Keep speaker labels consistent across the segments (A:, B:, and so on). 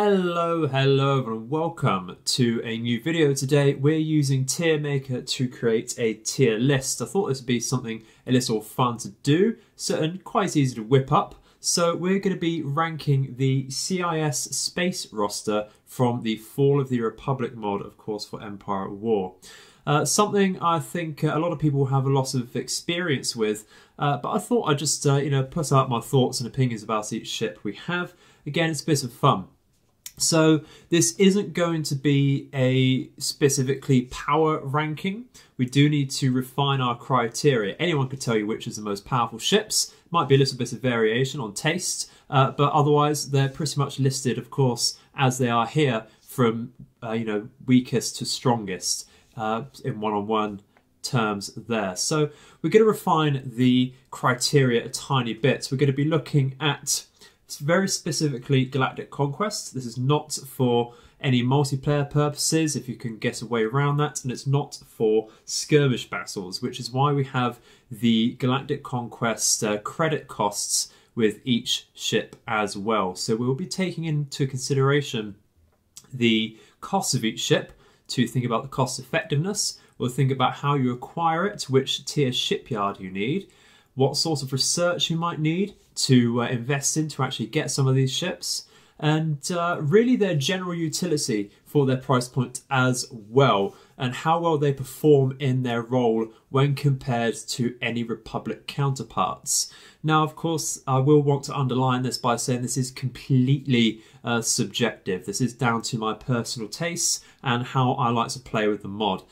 A: Hello and welcome to a new video. Today we're using Tier Maker to create a tier list. I thought this would be something a little fun to do, and quite easy to whip up. So we're going to be ranking the CIS space roster from the Fall of the Republic mod, of course, for Empire at War. Something I think a lot of people have a lot of experience with, but I thought I'd just put out my thoughts and opinions about each ship we have. Again, it's a bit of fun. So this isn't going to be a specifically power ranking. We do need to refine our criteria. Anyone could tell you which is the most powerful ships. Might be a little bit of variation on taste, but otherwise they're pretty much listed, of course, as they are here from weakest to strongest in one-on-one terms there. So we're going to refine the criteria a tiny bit. We're going to be looking at very specifically Galactic Conquest. This is not for any multiplayer purposes, if you can get away around that, and it's not for skirmish battles, which is why we have the Galactic Conquest credit costs with each ship as well. So we'll be taking into consideration the cost of each ship to think about the cost effectiveness. We'll think about how you acquire it, which tier shipyard you need, what sort of research you might need to invest in to actually get some of these ships, and really their general utility for their price point as well, and how well they perform in their role when compared to any Republic counterparts. Now, of course, I will want to underline this by saying this is completely subjective. This is down to my personal tastes and how I like to play with the mod.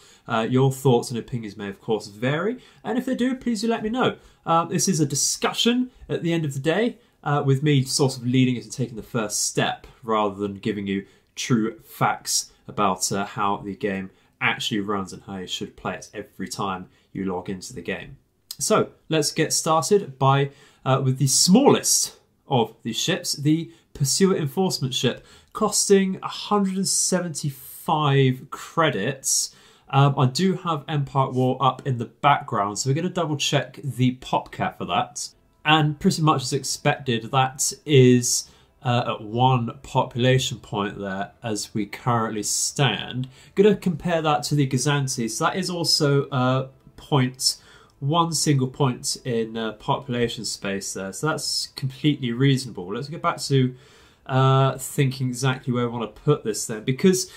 A: Your thoughts and opinions may, of course, vary, and if they do, please do let me know. This is a discussion at the end of the day, with me sort of leading it and taking the first step, rather than giving you true facts about how the game actually runs and how you should play it every time you log into the game. So let's get started by with the smallest of these ships, the Pursuer Enforcement ship, costing 175 credits. I do have Empire at War up in the background, so we're going to double check the pop cap for that. And pretty much as expected, that is at 1 population point there as we currently stand. Going to compare that to the Gazanti, so that is also one single point in population space there, so that's completely reasonable. Let's get back to thinking exactly where we want to put this then, because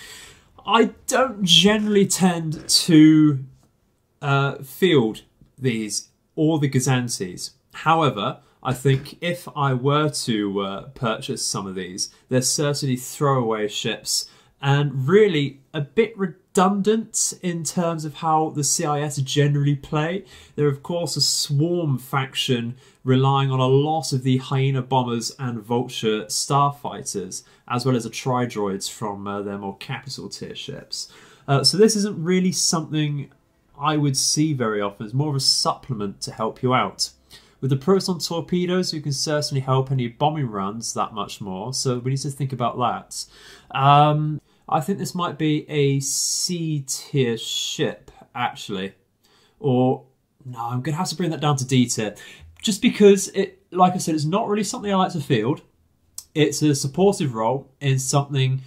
A: I don't generally tend to field these or the Gazantis. However, I think if I were to purchase some of these, they're certainly throwaway ships and really a bit redundant in terms of how the CIS generally play. They're of course a swarm faction relying on a lot of the Hyena bombers and Vulture starfighters, as well as the Tri-Droids from their more capital tier ships. So this isn't really something I would see very often. It's more of a supplement to help you out. With the proton torpedoes, you can certainly help any bombing runs that much more, so we need to think about that. I think this might be a C tier ship, actually. Or, no, I'm going to have to bring that down to D tier. Just because, like I said, it's not really something I like to field. It's a supportive role in something,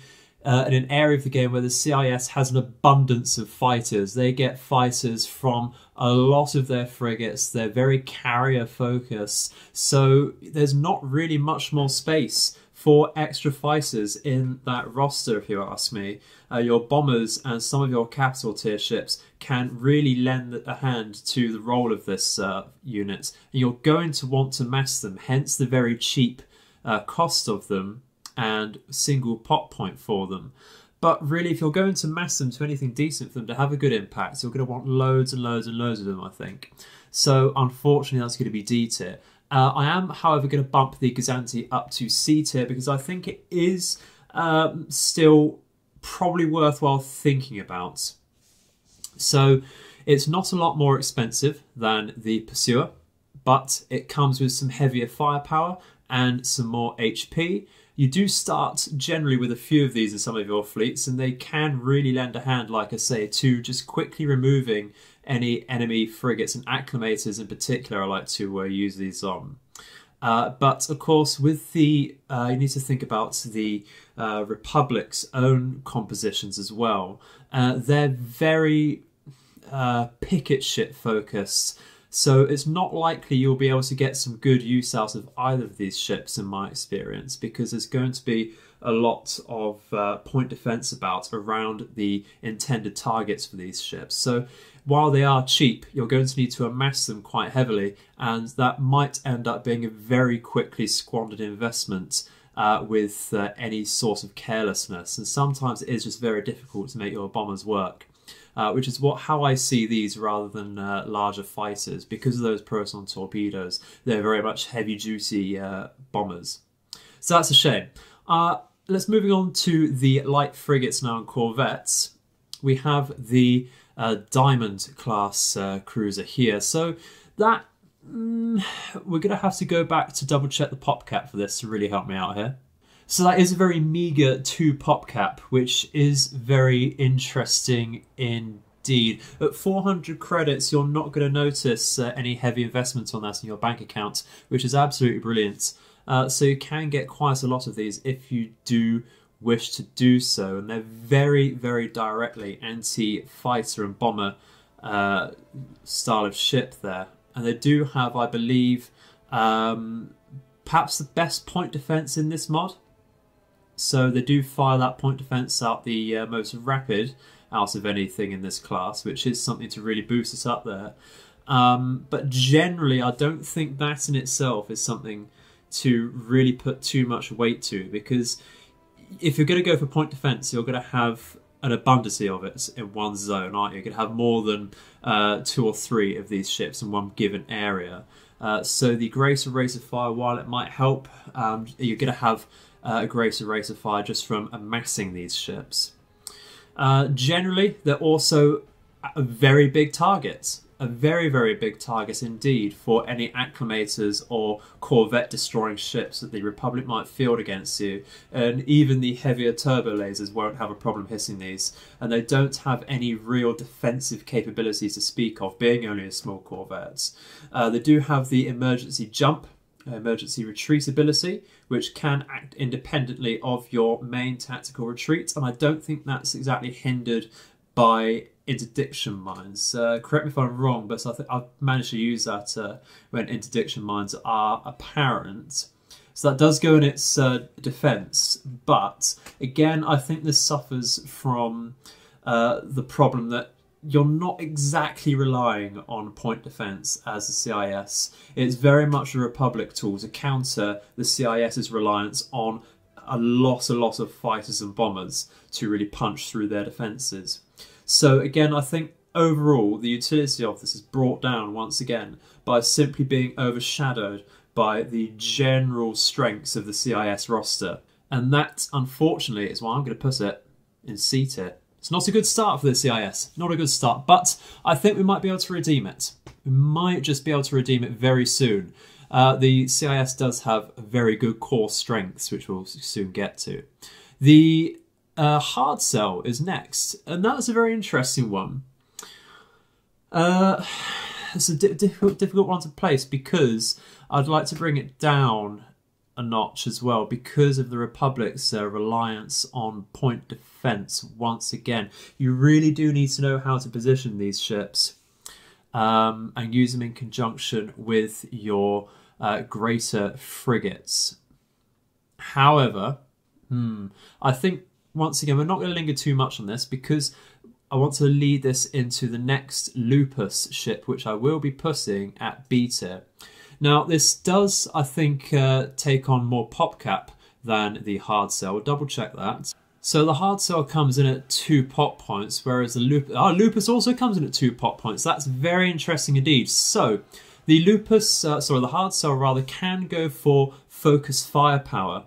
A: in an area of the game where the CIS has an abundance of fighters. They get fighters from a lot of their frigates. They're very carrier focused. So there's not really much more space for extra fighters in that roster, if you ask me. Your bombers and some of your capital tier ships can really lend a hand to the role of this unit. And you're going to want to mess them, hence the very cheap cost of them and single pop point for them. But really, if you're going to mass them to anything decent for them to have a good impact, you're going to want loads and loads and loads of them, I think. So unfortunately, that's going to be D tier. I am, however, going to bump the Gazanti up to C tier because I think it is still probably worthwhile thinking about. So it's not a lot more expensive than the Pursuer, but it comes with some heavier firepower and some more HP. You do start generally with a few of these in some of your fleets, and they can really lend a hand, like I say, to just quickly removing any enemy frigates and acclimators in particular. I like to use these on. But of course, with the you need to think about the Republic's own compositions as well. They're very picket ship focused, so it's not likely you'll be able to get some good use out of either of these ships, in my experience, because there's going to be a lot of point defense around the intended targets for these ships. So while they are cheap, you're going to need to amass them quite heavily, and that might end up being a very quickly squandered investment with any sort of carelessness. And sometimes it is just very difficult to make your bombers work, which is how I see these rather than larger fighters. Because of those proton torpedoes, they're very much heavy-duty bombers. So that's a shame. Let's moving on to the light frigates now and corvettes. We have the Diamond class cruiser here. So that we're going to have to go back to double check the pop cap for this to really help me out here. So that is a very meager 2 pop cap, which is very interesting indeed. At 400 credits, you're not going to notice any heavy investment on that in your bank account, which is absolutely brilliant. So you can get quite a lot of these if you do wish to do so, and they're very, very directly anti-fighter and bomber style of ship there. And they do have, I believe, perhaps the best point defense in this mod. So they do fire that point defense out the most rapid out of anything in this class, which is something to really boost us up there. But generally, I don't think that in itself is something to really put too much weight to, because if you're going to go for point defense, you're going to have an abundance of it in one zone, aren't you? You're going to have more than 2 or 3 of these ships in one given area. So the greater rate of fire, while it might help, you're going to have a greater rate of fire just from amassing these ships. Generally, they're also very big targets. A very, very big target indeed for any acclimators or corvette destroying ships that the Republic might field against you. And even the heavier turbo lasers won't have a problem hitting these. And they don't have any real defensive capabilities to speak of, being only a small corvettes. They do have the emergency jump, emergency retreat ability, which can act independently of your main tactical retreat. And I don't think that's exactly hindered by interdiction mines. Correct me if I'm wrong, but I think I've managed to use that when interdiction mines are apparent. So that does go in its defense, but again, I think this suffers from the problem that you're not exactly relying on point defense as the CIS. It's very much a Republic tool to counter the CIS's reliance on a lot of fighters and bombers to really punch through their defences. So again, I think overall the utility of this is brought down once again by simply being overshadowed by the general strengths of the CIS roster. And that, unfortunately, is why I'm going to put it in C tier. It's not a good start for the CIS, not a good start, but I think we might be able to redeem it. We might just be able to redeem it very soon. The CIS does have very good core strengths, which we'll soon get to. The hard sell is next, and that's a very interesting one. It's a difficult one to place because I'd like to bring it down a notch as well because of the Republic's reliance on point defense. Once again, you really do need to know how to position these ships and use them in conjunction with your greater frigates. However, I think once again we're not going to linger too much on this because I want to lead this into the next Lupus ship, which I will be putting at B tier. Now, this does, I think, take on more pop cap than the hard sell. We'll double check that. So the hard sell comes in at 2 pop points, whereas the Lupus also comes in at 2 pop points. That's very interesting indeed. So the the hard sell rather can go for focused firepower,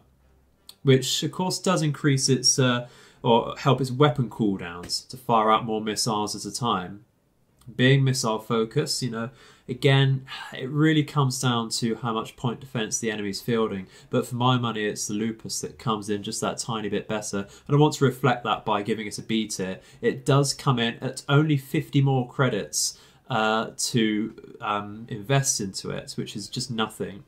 A: which of course does increase its or help its weapon cooldowns to fire out more missiles at a time. Being missile focused, you know, again, it really comes down to how much point defense the enemy's fielding. But for my money, it's the Lupus that comes in just that tiny bit better. And I want to reflect that by giving it a B tier. It does come in at only 50 more credits to invest into it, which is just nothing.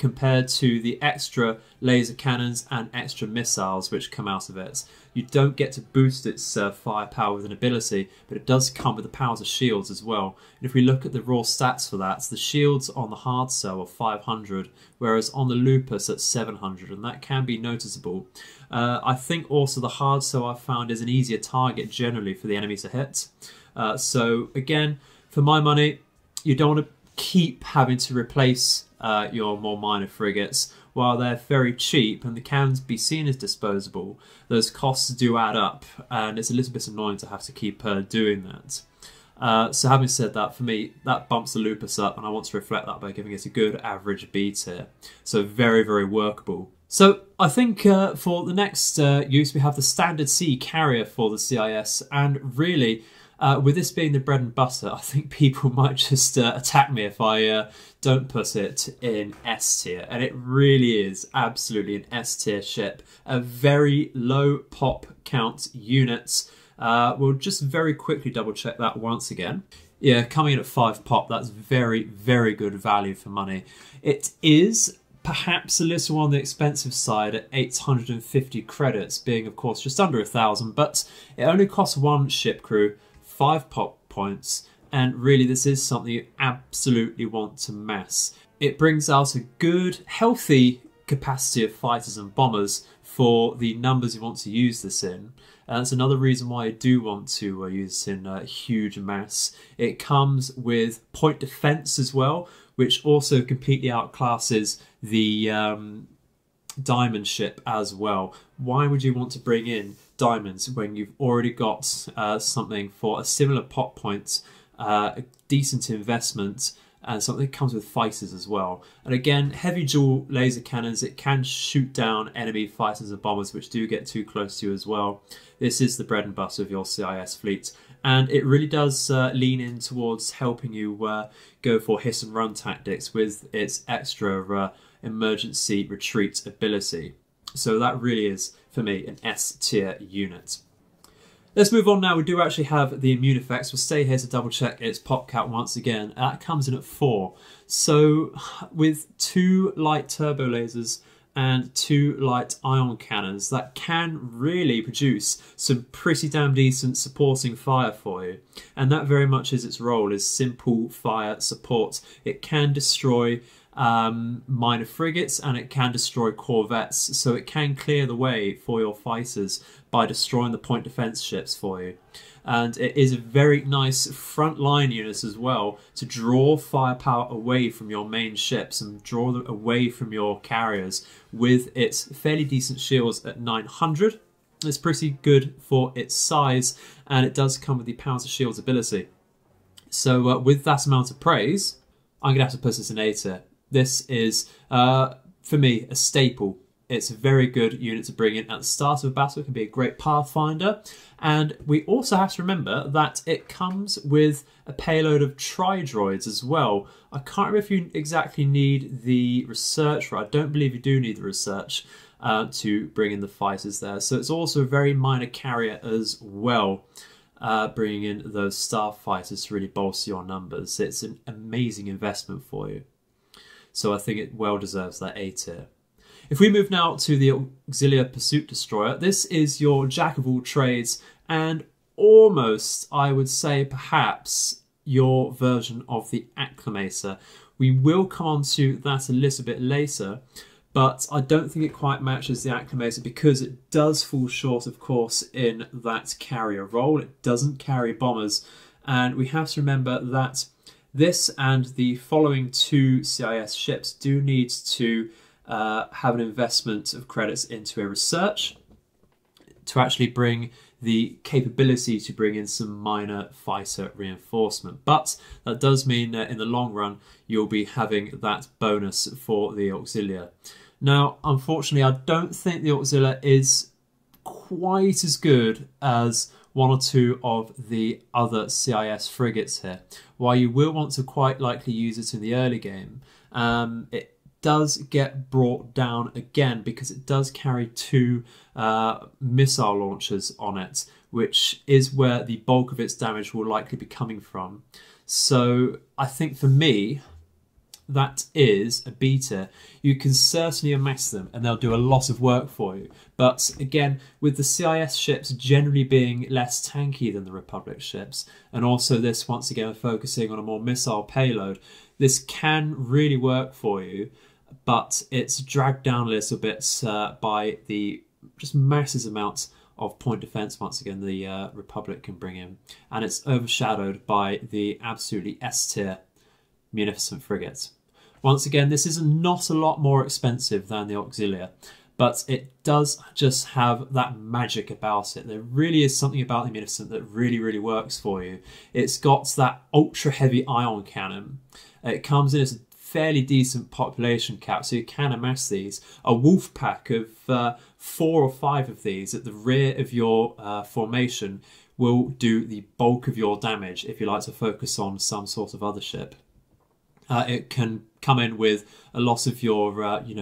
A: compared to the extra laser cannons and extra missiles which come out of it. You don't get to boost its firepower with an ability, but it does come with the powers of shields as well. And if we look at the raw stats for that, the shields on the hard cell are 500, whereas on the lupus it's 700, and that can be noticeable. I think also the hard cell I've found is an easier target generally for the enemy to hit. So again, for my money, you don't want to keep having to replace your more minor frigates. While they're very cheap and they can be seen as disposable, those costs do add up, and it's a little bit annoying to have to keep doing that. So having said that, for me, that bumps the lupus up, and I want to reflect that by giving it a good average B tier. So very, very workable. So I think for the next use, we have the standard C carrier for the CIS, and really, with this being the bread and butter, I think people might just attack me if I don't put it in S tier. And it really is absolutely an S tier ship. A very low pop count unit. We'll just very quickly double check that once again. Yeah, coming in at 5 pop, that's very, very good value for money. It is perhaps a little on the expensive side at 850 credits, being of course just under 1,000, but it only costs 1 ship crew, 5 pop points, and really this is something you absolutely want to mess. It brings out a good, healthy capacity of fighters and bombers for the numbers you want to use this in. And that's another reason why I do want to use this in a huge mass. It comes with point defense as well, which also completely outclasses the diamond ship as well. Why would you want to bring in diamonds when you've already got something for a similar pop point, a decent investment, and something that comes with fighters as well? And again, heavy dual laser cannons, it can shoot down enemy fighters and bombers which do get too close to you as well. This is the bread and butter of your CIS fleet, and it really does lean in towards helping you go for hit and run tactics with its extra emergency retreat ability. So that really is, for me, an S tier unit. Let's move on now. We do actually have the immune effects. We'll stay here to double check its pop count once again. That comes in at 4. So with 2 light turbo lasers and 2 light ion cannons, that can really produce some pretty damn decent supporting fire for you. And that very much is its role, is simple fire support. It can destroy minor frigates and it can destroy corvettes, so it can clear the way for your fighters by destroying the point defense ships for you. And it is a very nice frontline unit as well to draw firepower away from your main ships and draw them away from your carriers with its fairly decent shields at 900. It's pretty good for its size, and it does come with the powers of shields ability. So with that amount of praise, I'm going to have to put this in A tier. This is, for me, a staple. It's a very good unit to bring in at the start of a battle. It can be a great pathfinder. And we also have to remember that it comes with a payload of tri-droids as well. I can't remember if you exactly need the research, I don't believe you do need the research to bring in the fighters there. So it's also a very minor carrier as well, bringing in those starfighters to really bolster your numbers. It's an amazing investment for you. So I think it well deserves that A tier. If we move now to the Auxilia Pursuit Destroyer, this is your jack of all trades and almost, I would say, perhaps your version of the Acclamator. We will come on to that a little bit later, but I don't think it quite matches the Acclamator because it does fall short, of course, in that carrier role. It doesn't carry bombers, and we have to remember that this and the following 2 CIS ships do need to have an investment of credits into a research to actually bring the capability to bring in some minor fighter reinforcement. But that does mean that in the long run, you'll be having that bonus for the Auxilia. Now, unfortunately, I don't think the Auxilia is quite as good as 1 or 2 of the other CIS frigates here. While you will want to quite likely use it in the early game, it does get brought down again because it does carry 2 missile launchers on it, which is where the bulk of its damage will likely be coming from. So I think for me, that is a beta, you can certainly amass them and they'll do a lot of work for you. But again, with the CIS ships generally being less tanky than the Republic ships, and also this once again focusing on a more missile payload, this can really work for you, but it's dragged down a little bit by the just massive amounts of point defense once again the Republic can bring in, and it's overshadowed by the absolutely S-tier munificent frigates. Once again, this is not a lot more expensive than the Auxilia, but it does just have that magic about it. There really is something about the munificent that really works for you. It's got that ultra heavy ion cannon. It comes in as a fairly decent population cap, so you can amass these. A wolf pack of 4 or 5 of these at the rear of your formation will do the bulk of your damage if you like to focus on some sort of other ship. It can come in with a lot of your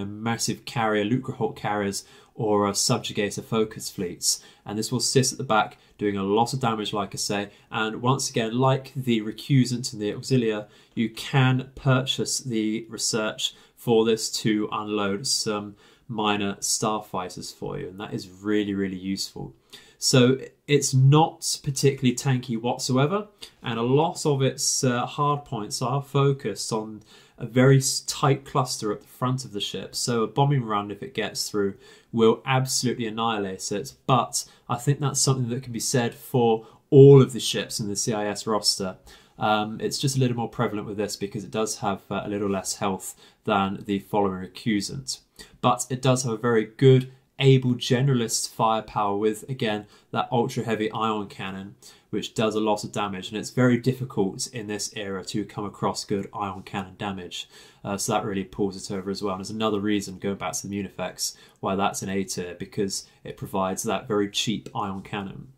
A: massive carrier, Lucrehawk carriers, or subjugator focus fleets, and this will sit at the back doing a lot of damage, like I say. And once again, like the Recusant and the Auxilia, you can purchase the research for this to unload some minor starfighters for you, and that is really useful. So it's not particularly tanky whatsoever, and a lot of its hard points are focused on a very tight cluster at the front of the ship. So a bombing run, if it gets through, will absolutely annihilate it. But I think that's something that can be said for all of the ships in the CIS roster. It's just a little more prevalent with this because it does have a little less health than the following Recusant. But it does have a very good, able generalist firepower with, again, that ultra heavy ion cannon, which does a lot of damage, and it's very difficult in this era to come across good ion cannon damage, so that really pulls it over as well. And there's another reason, going back to the Munifex, why that's an A tier, because it provides that very cheap ion cannon.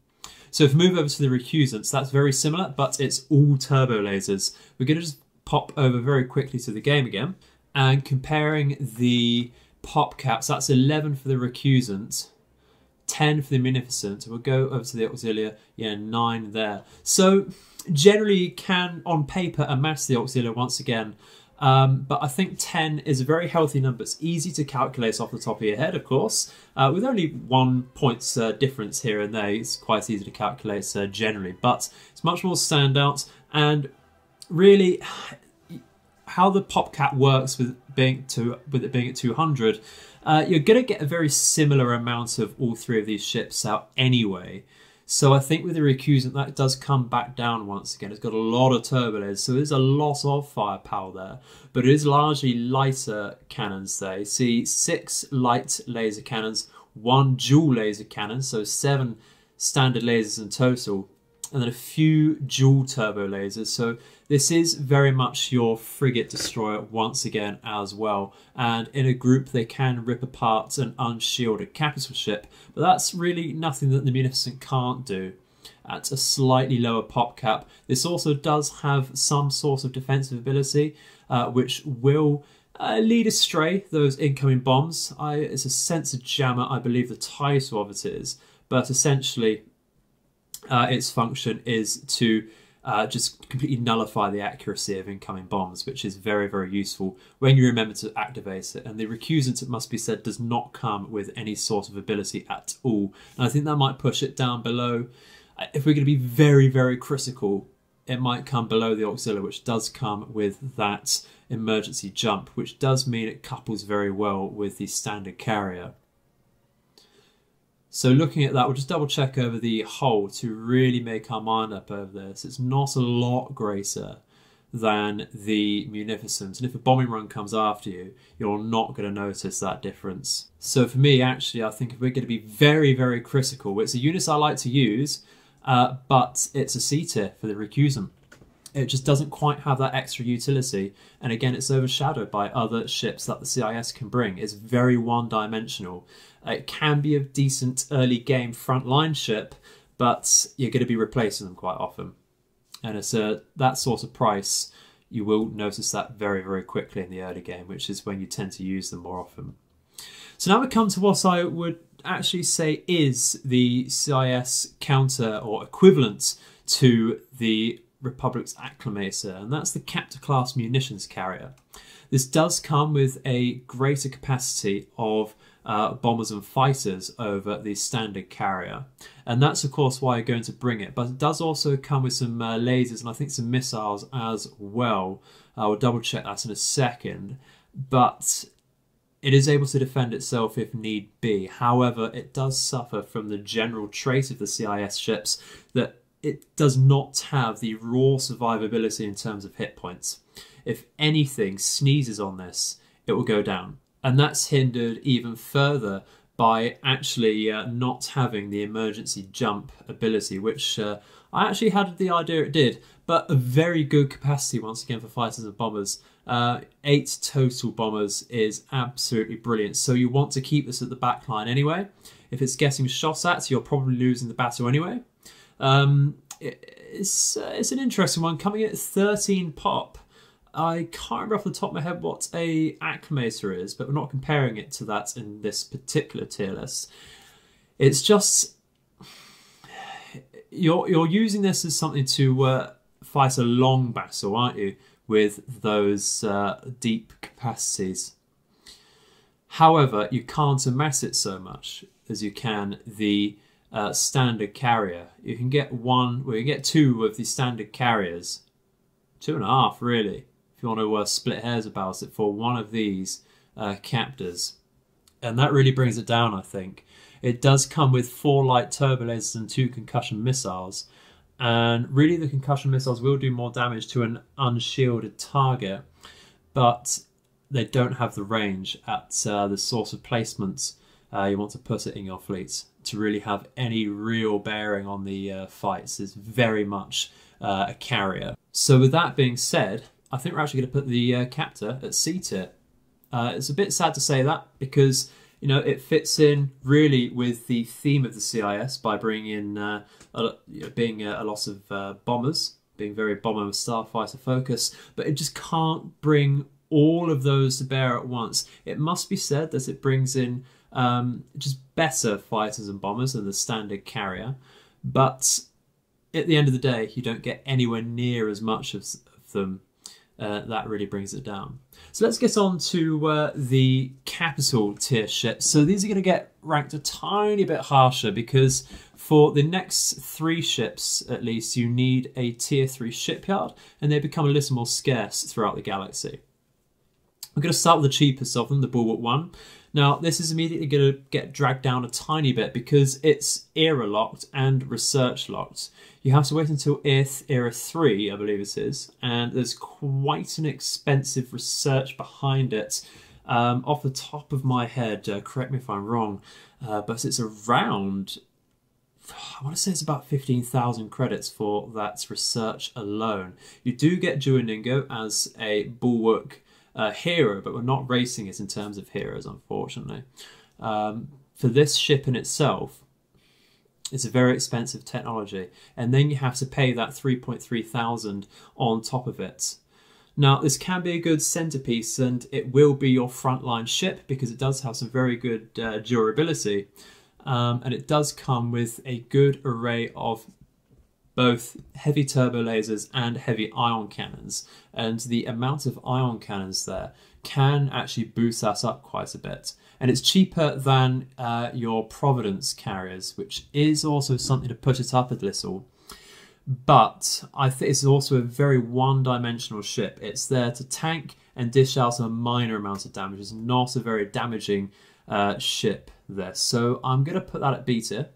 A: So if we move over to the Recusants, that's very similar, but it's all turbo lasers. We're going to just pop over very quickly to the game again, and comparing the pop caps, that's 11 for the Recusant, 10 for the Munificent. We'll go over to the Auxilia, yeah, 9 there. So generally you can, on paper, amass the Auxilia once again, but I think 10 is a very healthy number. It's easy to calculate off the top of your head, of course, with only 1 point difference here and there. It's quite easy to calculate generally, but it's much more standout. And really, how the pop cap works with it being at 200, you're going to get a very similar amount of all 3 of these ships out anyway. So I think with the Recusant, that does come back down once again. It's got a lot of turbo lasers, so there's a lot of firepower there. But it is largely lighter cannons there. You see 6 light laser cannons, 1 dual laser cannon, so 7 standard lasers in total, and then a few dual turbo lasers. So this is very much your frigate destroyer once again as well. And in a group, they can rip apart an unshielded capital ship, but that's really nothing that the Munificent can't do. At a slightly lower pop cap, this also does have some sort of defensive ability, which will lead astray those incoming bombs. It's a sensor jammer, I believe the title of it is, but essentially its function is to just completely nullify the accuracy of incoming bombs, which is very useful when you remember to activate it. And the Recusant, it must be said, does not come with any sort of ability at all. And I think that might push it down below. If we're going to be very critical, it might come below the Auxilia, which does come with that emergency jump, which does mean it couples very well with the standard carrier. So looking at that, we'll just double check over the hull to really make our mind up over this. It's not a lot greater than the Munificent, and if a bombing run comes after you, you're not going to notice that difference. So for me, actually, I think if we're going to be very critical, it's a unit I like to use, but it's a C tier for the Recusant. It just doesn't quite have that extra utility, and again, it's overshadowed by other ships that the CIS can bring. It's very one-dimensional. It can be a decent early game frontline ship, but you're going to be replacing them quite often. And it's that sort of price, you will notice that very quickly in the early game, which is when you tend to use them more often. So now we come to what I would actually say is the CIS counter or equivalent to the Republic's Acclamator, and that's the Captor class munitions carrier. This does come with a greater capacity of bombers and fighters over the standard carrier, and that's of course why you're going to bring it. But it does also come with some lasers and I think some missiles as well. I will double check that in a second, but it is able to defend itself if need be. However, it does suffer from the general trait of the CIS ships that it does not have the raw survivability in terms of hit points. If anything sneezes on this, it will go down. And that's hindered even further by actually not having the emergency jump ability, which I actually had the idea it did, but a very good capacity once again for fighters and bombers. 8 total bombers is absolutely brilliant. So you want to keep this at the back line anyway. If it's getting shot at, you're probably losing the battle anyway. It's an interesting one, coming at 13 pop. I can't remember off the top of my head what a acclimator is, but we're not comparing it to that in this particular tier list. It's just you're using this as something to fight a long battle, aren't you, with those deep capacities. However, you can't amass it so much as you can the standard carrier. You can get one, well, you get 2 of the standard carriers, 2.5 really, if you want to split hairs about it, for one of these captors. And that really brings it down, I think. It does come with 4 light turbo lasers and 2 concussion missiles. And really the concussion missiles will do more damage to an unshielded target, but they don't have the range at the sort of placements you want to put it in your fleet to really have any real bearing on the fights. It's very much a carrier. So with that being said, I think we're actually going to put the captor at C tier. It's a bit sad to say that because, you know, it fits in really with the theme of the CIS by bringing in being a lot of bombers, being very bomber and starfighter focus, but it just can't bring all of those to bear at once. It must be said that it brings in just better fighters and bombers than the standard carrier, but at the end of the day, you don't get anywhere near as much of them. That really brings it down. So let's get on to the capital tier ships. So these are going to get ranked a tiny bit harsher because for the next 3 ships, at least, you need a tier 3 shipyard, and they become a little more scarce throughout the galaxy. I'm going to start with the cheapest of them, the Bulwark 1. Now, this is immediately going to get dragged down a tiny bit because it's era locked and research locked. You have to wait until era 3, I believe it is, and there's quite an expensive research behind it. Off the top of my head, correct me if I'm wrong, but it's around, I want to say it's about 15,000 credits for that research alone. You do get Duolingo as a Bulwark hero, but we're not racing it in terms of heroes, unfortunately. For this ship in itself, it's a very expensive technology, and then you have to pay that 3.3 thousand on top of it. Now, this can be a good centerpiece, and it will be your frontline ship because it does have some very good durability, and it does come with a good array of both heavy turbo lasers and heavy ion cannons, and the amount of ion cannons there can actually boost that up quite a bit. And it's cheaper than your Providence carriers, which is also something to put it up a little. But I think it's also a very one-dimensional ship. It's there to tank and dish out a minor amount of damage. It's not a very damaging ship there. So I'm going to put that at B tier.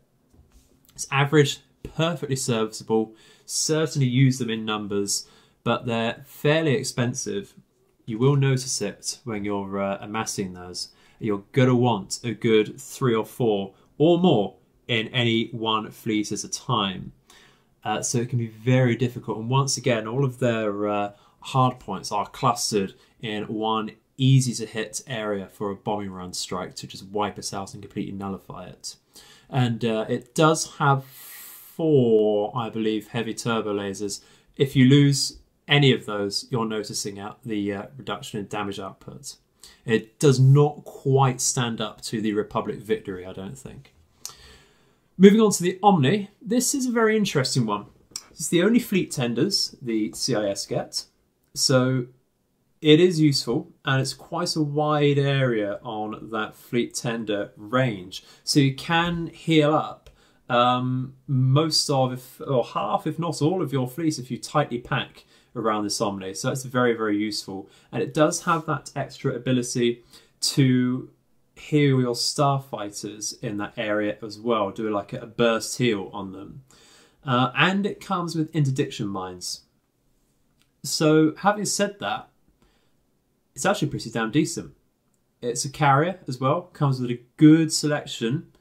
A: It's average, perfectly serviceable, certainly use them in numbers, but they're fairly expensive. You will notice it when you're amassing those. You're going to want a good 3 or 4 or more in any one fleet at a time. So it can be very difficult. And once again, all of their hard points are clustered in one easy to hit area for a bombing run strike to just wipe it out and completely nullify it. And it does have 4, I believe, heavy turbo lasers. If you lose any of those, you're noticing the reduction in damage output. It does not quite stand up to the Republic Victory, I don't think. Moving on to the Omni, this is a very interesting one. It's the only fleet tenders the CIS get. So it is useful, and it's quite a wide area on that fleet tender range. So you can heal up most of, or half, if not all of your fleet if you tightly pack around this Omni. So that's very, very useful. And it does have that extra ability to heal your starfighters in that area as well, do like a burst heal on them. And it comes with interdiction mines. So having said that, it's actually pretty damn decent. It's a carrier as well, comes with a good selection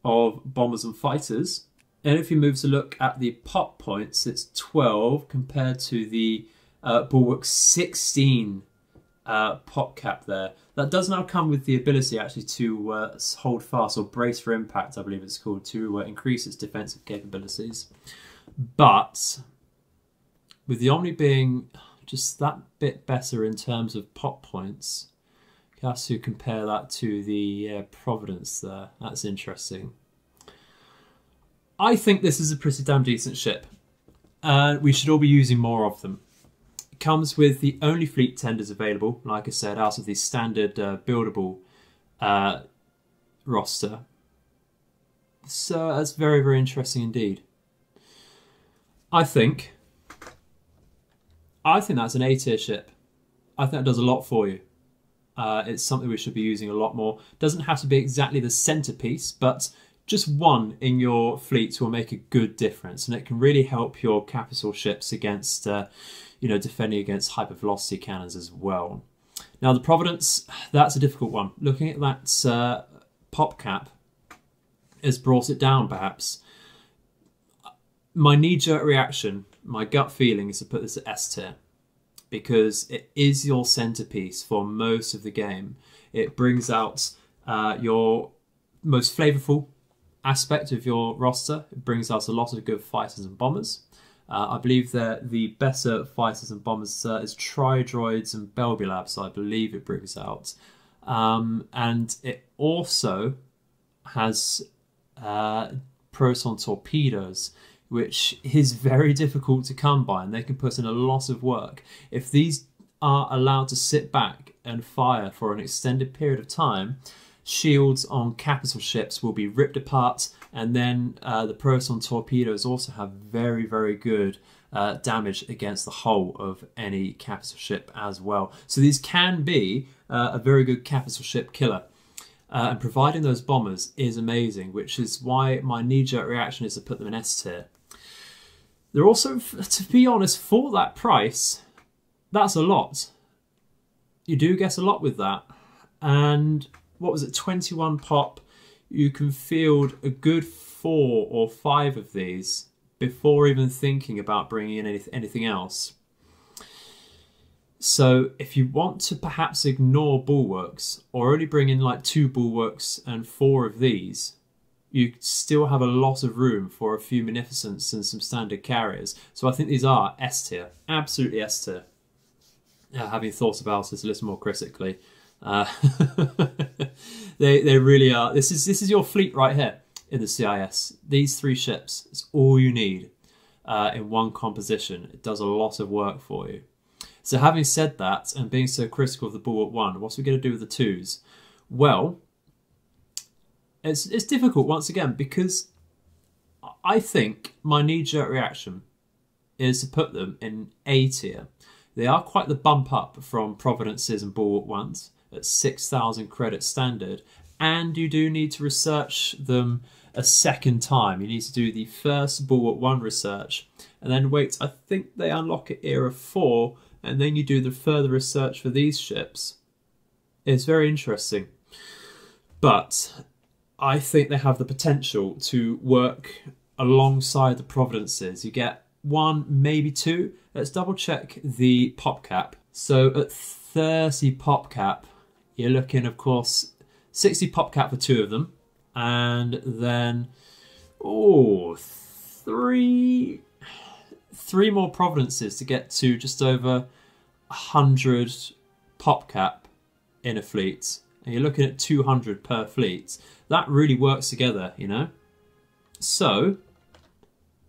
A: of bombers and fighters. And if you move to look at the pop points, it's 12 compared to the Bulwark 16 pop cap there. That does now come with the ability actually to hold fast, or brace for impact, I believe it's called, to increase its defensive capabilities. But with the Omni being just that bit better in terms of pop points, you have to compare that to the Providence there. That's interesting. I think this is a pretty damn decent ship. We should all be using more of them. It comes with the only fleet tenders available, like I said, out of the standard buildable roster. So that's very, very interesting indeed. I think that's an A-tier ship. I think that does a lot for you. It's something we should be using a lot more. Doesn't have to be exactly the centerpiece, but just one in your fleet will make a good difference, and it can really help your capital ships against, defending against hypervelocity cannons as well. Now the Providence, that's a difficult one. Looking at that pop cap has brought it down perhaps. My knee-jerk reaction, my gut feeling, is to put this at S tier, because it is your centerpiece for most of the game. It brings out your most flavorful aspect of your roster. It brings out a lot of good fighters and bombers. I believe that the better fighters and bombers is Tri-Droids and Belbulabs, I believe it brings out. And it also has proton torpedoes, which is very difficult to come by, and they can put in a lot of work. If these are allowed to sit back and fire for an extended period of time, shields on capital ships will be ripped apart, and then the proton torpedoes also have very, very good damage against the hull of any capital ship as well. So these can be a very good capital ship killer. And providing those bombers is amazing, which is why my knee-jerk reaction is to put them in S tier. They're also, to be honest, for that price, that's a lot. You do get a lot with that. And what was it, 21 pop? You can field a good 4 or 5 of these before even thinking about bringing in anything else. So if you want to perhaps ignore bulwarks, or only bring in like 2 bulwarks and 4 of these, you still have a lot of room for a few munificents and some standard carriers. So I think these are S tier, absolutely S tier. Having thought about it a little more critically, they really are. This is your fleet right here in the CIS. These 3 ships is all you need in one composition. It does a lot of work for you. So having said that, and being so critical of the Bulwark 1, what are we going to do with the 2s? Well, it's difficult once again, because I think my knee-jerk reaction is to put them in A tier. They are quite the bump up from Providences and Bulwark 1s at 6,000 credit standard, and you do need to research them a second time. You need to do the first Bulwark 1 research, and then wait, I think they unlock at Era 4, and then you do the further research for these ships. It's very interesting. But I think they have the potential to work alongside the Providences. You get 1, maybe 2. Let's double check the pop cap. So at 30 pop cap, you're looking, of course, 60 pop cap for 2 of them. And then, three more Providences to get to just over 100 pop cap in a fleet. And you're looking at 200 per fleet. That really works together, you know. So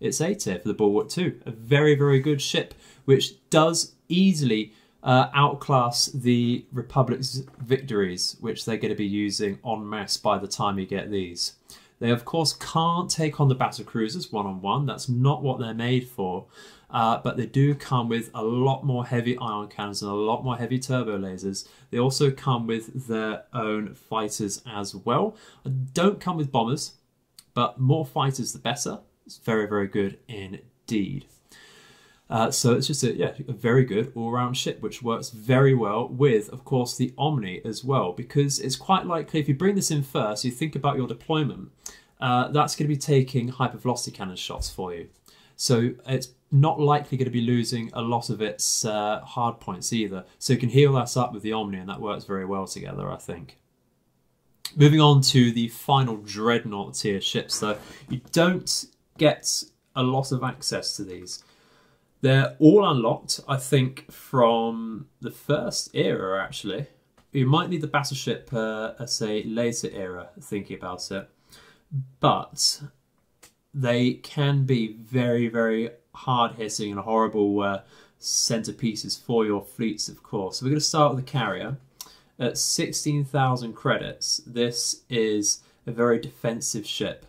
A: it's A tier for the Bulwark 2. A very, very good ship, which does easily outclass the Republic's victories, which they're going to be using en masse by the time you get these. They, of course, can't take on the battle cruisers one-on-one. That's not what they're made for. But they do come with a lot more heavy ion cannons and a lot more heavy turbo lasers. They also come with their own fighters as well. Don't come with bombers, but more fighters the better. It's very, very good indeed. So it's just a very good all-round ship, which works very well with, of course, the Omni as well, because it's quite likely if you bring this in first, you think about your deployment, that's going to be taking hypervelocity cannon shots for you. So it's not likely going to be losing a lot of its hard points either. So you can heal that up with the Omni, and that works very well together, I think. Moving on to the final Dreadnought tier ships, though, you don't get a lot of access to these. They're all unlocked, I think, from the first era, actually. You might need the battleship as a later era, thinking about it. But they can be very, very hard-hitting and horrible centerpieces for your fleets, of course. So we're going to start with the carrier. At 16,000 credits, this is a very defensive ship,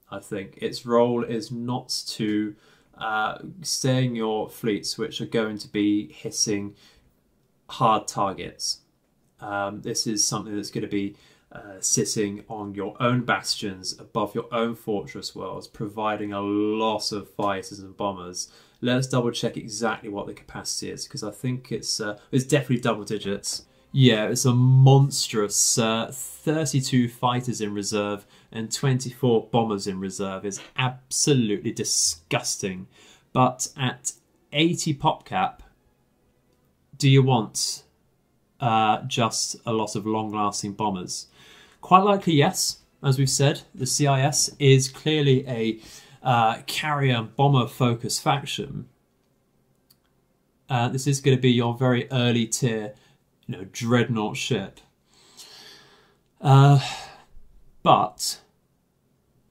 A: I think. Its role is not to stay in your fleets, which are going to be hitting hard targets. This is something that's going to be sitting on your own bastions above your own fortress worlds, providing a lot of fighters and bombers. Let's double check exactly what the capacity is, because I think it's definitely double digits. Yeah, it's a monstrous 32 fighters in reserve and 24 bombers in reserve. Is absolutely disgusting. But at 80 pop cap, do you want just a lot of long-lasting bombers? Quite likely, yes. As we've said, the CIS is clearly a carrier and bomber-focused faction. This is going to be your very early tier, Dreadnought ship. But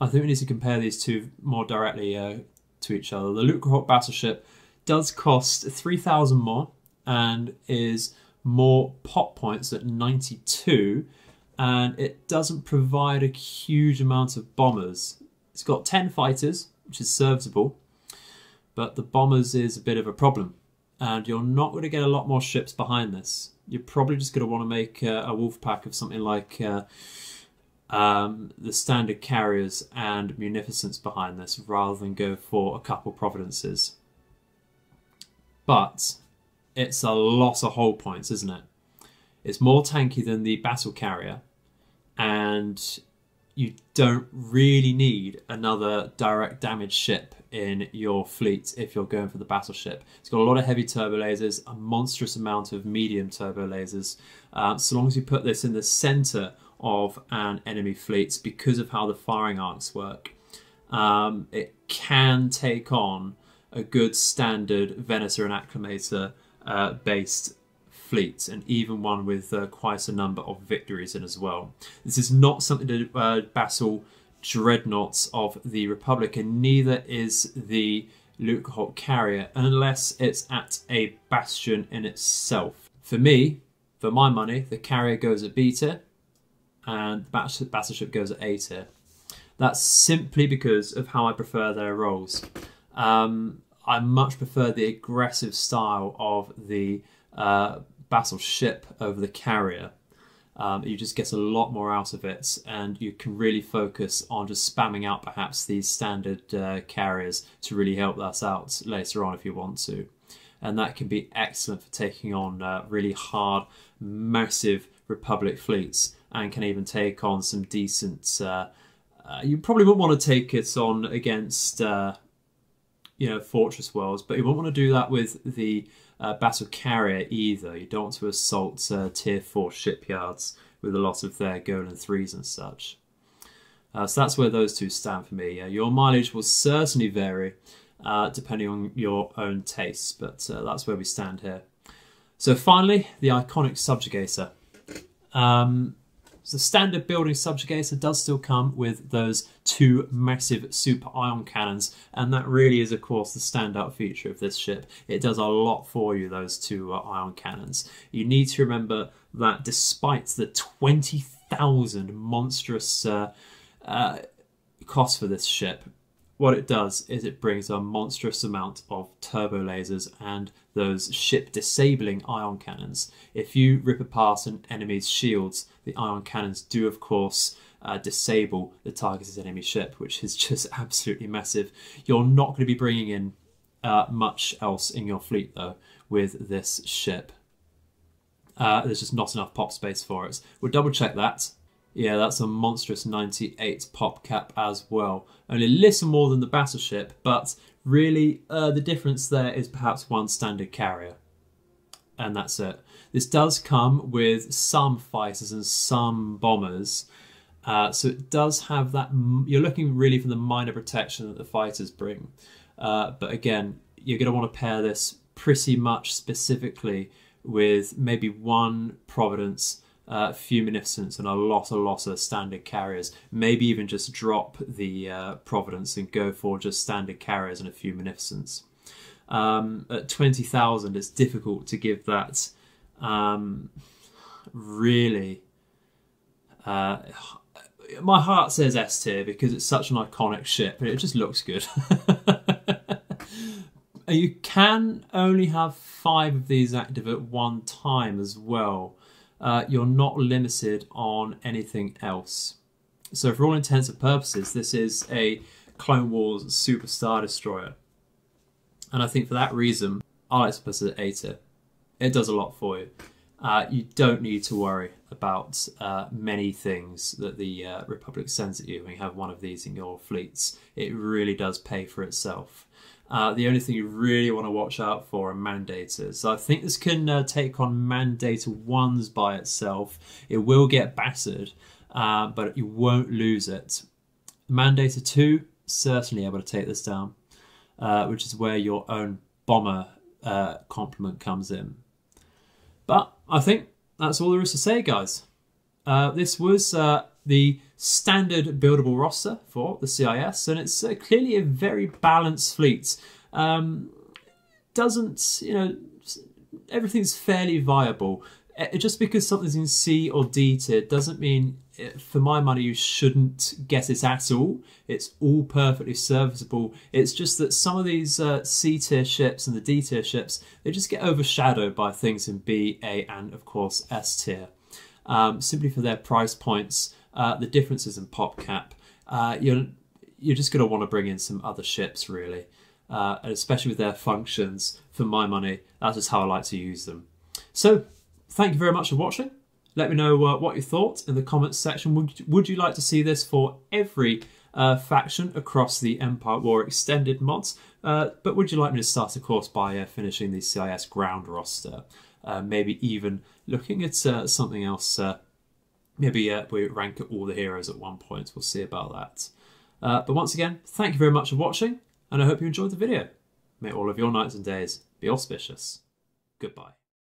A: I think we need to compare these two more directly to each other. The Lucrehawk battleship does cost 3,000 more and is more pop points at 92, and it doesn't provide a huge amount of bombers. It's got 10 fighters, which is serviceable, but the bombers is a bit of a problem, and you're not going to get a lot more ships behind this. You're probably just going to want to make a wolf pack of something like the standard carriers and munificence behind this, rather than go for a couple Providences. But it's a lot of hull points, isn't it? It's more tanky than the battle carrier, and you don't really need another direct damage ship in your fleet if you're going for the battleship. It's got a lot of heavy turbo lasers, a monstrous amount of medium turbo lasers. So long as you put this in the center of an enemy fleet, because of how the firing arcs work, it can take on a good standard Venator and Acclamator based fleet, and even one with quite a number of victories in as well. This is not something to battle Dreadnoughts of the Republic, and neither is the Lucrehawk carrier, unless it's at a bastion in itself. For me, for my money, the carrier goes at B tier and the battleship goes at A tier. That's simply because of how I prefer their roles. I much prefer the aggressive style of the battleship over the carrier. You just get a lot more out of it, and you can really focus on just spamming out perhaps these standard carriers to really help that out later on if you want to. And that can be excellent for taking on really hard, massive Republic fleets, and can even take on some decent... you probably wouldn't want to take it on against fortress worlds, but you won't want to do that with the battle carrier either. You don't want to assault tier 4 shipyards with a lot of their golden 3s and such. So that's where those two stand for me. Your mileage will certainly vary depending on your own tastes, but that's where we stand here. So finally, the iconic subjugator. So the standard building subjugator does still come with those 2 massive super ion cannons, and that really is, of course, the standout feature of this ship. It does a lot for you, those 2 ion cannons. You need to remember that despite the 20,000 monstrous cost for this ship, what it does is it brings a monstrous amount of turbo lasers and those ship disabling ion cannons. If you rip apart an enemy's shields, the ion cannons do of course disable the targeted enemy ship, which is just absolutely massive. You're not going to be bringing in much else in your fleet though with this ship. There's just not enough pop space for it. We'll double check that. Yeah, that's a monstrous 98 pop cap as well. Only a little more than the battleship, but really the difference there is perhaps 1 standard carrier. And that's it. This does come with some fighters and some bombers. So it does have that, you're looking really for the minor protection that the fighters bring. But again, you're going to want to pair this pretty much specifically with maybe 1 Providence, a few Munificents and a lot of standard carriers. Maybe even just drop the Providence and go for just standard carriers and a few Munificents. At 20,000, it's difficult to give that really. My heart says S tier because it's such an iconic ship, but it just looks good. You can only have 5 of these active at one time as well. You're not limited on anything else. So for all intents and purposes, this is a Clone Wars Super Star Destroyer. And I think for that reason, I like to put it at A tier. It does a lot for you. You don't need to worry about many things that the Republic sends at you when you have one of these in your fleets. It really does pay for itself. The only thing you really want to watch out for are Mandators. So I think this can take on Mandator 1s by itself. It will get battered, but you won't lose it. Mandator 2, certainly able to take this down, which is where your own bomber complement comes in. But I think that's all there is to say, guys. This was the standard buildable roster for the CIS, and it's clearly a very balanced fleet. Doesn't, you know, everything's fairly viable. Just because something's in C or D tier doesn't mean, for my money, you shouldn't get it at all. It's all perfectly serviceable. It's just that some of these C tier ships and the D tier ships, they just get overshadowed by things in B, A, and of course S tier. Simply for their price points, the differences in pop cap. You're just going to want to bring in some other ships, really, and especially with their functions. For my money, that's just how I like to use them. So, thank you very much for watching. Let me know what you thought in the comments section. Would you like to see this for every faction across the Empire War Extended mods? But would you like me to start, of course, by finishing the CIS ground roster? Maybe even looking at something else. Maybe we rank all the heroes at one point. We'll see about that. But once again, thank you very much for watching, and I hope you enjoyed the video. May all of your nights and days be auspicious. Goodbye.